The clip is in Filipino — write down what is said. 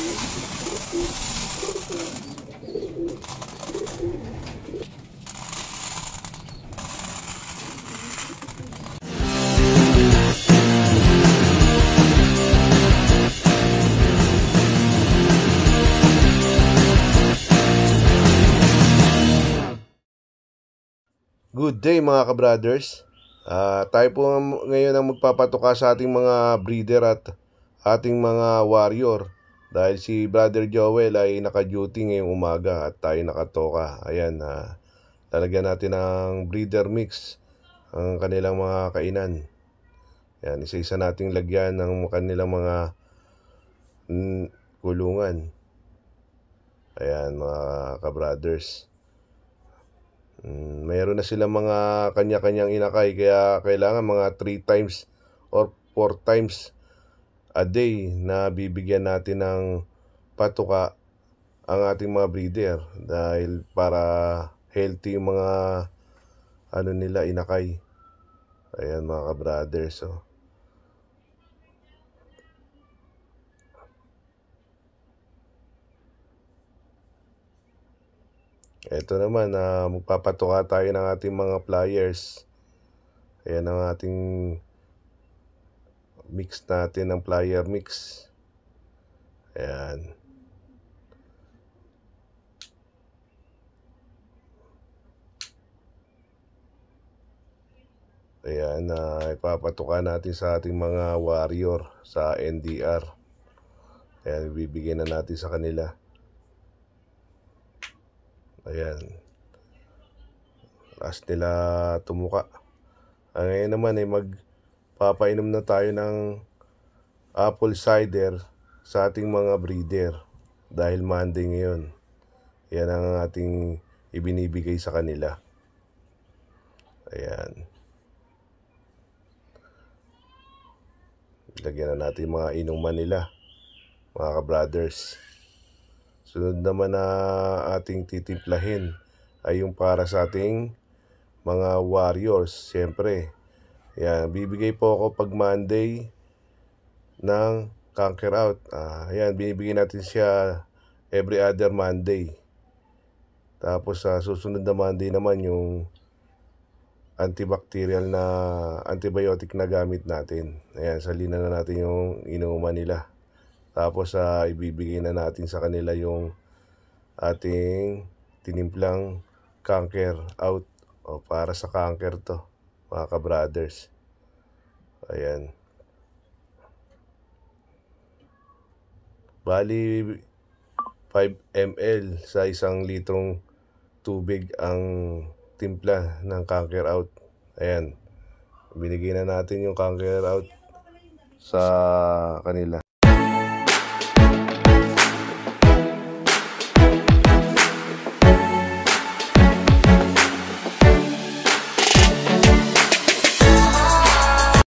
Good day mga ka-brothers. Tayo po ngayon ang magpapatuka sa ating mga breeder at ating mga warrior. Dahil si Brother Joel ay naka-duty ngayong umaga at tayo nakatoka. Ayan, lalagyan natin ng breeder mix ang kanilang mga kainan. Ayan, isa-isa nating lagyan ng kanilang mga kulungan. Ayan mga ka-brothers. Mayroon na sila mga kanya-kanyang inakay, kaya kailangan mga 3 times or 4 times a day na bibigyan natin ng patuka ang ating mga breeder, dahil para healthy yung mga nila inakay. Ayan mga ka-brothers, so ito naman, magpapatuka tayo ng ating mga pliers. Ayan ang ating mix natin ng plier mix. Ayan. Ayan, ipapatuka natin sa ating mga warrior sa NDR. Ayan, bibigyan na natin sa kanila. Ayan, last nila tumuka. Ngayon naman ay magpapainom na tayo ng apple cider sa ating mga breeder dahil Monday ngayon. Yan ang ating ibinibigay sa kanila. Ayan, lagyan na natin mga inuman nila mga ka-brothers. Sunod naman na ating titimplahin ay yung para sa ating mga warriors. Siyempre, yan, bibigay po ako pag Monday ng Conquer Out. Yan, binibigyan natin siya every other Monday. Tapos sa susunod na Monday naman yung antibacterial na antibiotic na gamit natin. Ayan, salinan na natin yung inuman nila. Tapos ibibigay na natin sa kanila yung ating tinimplang Conquer Out, o para sa cancer to mga ka-brothers. Ayan, bali 5 ml sa 1 litrong tubig ang timpla ng Conquer Out. Ayan, binigay na natin yung Conquer Out sa kanila.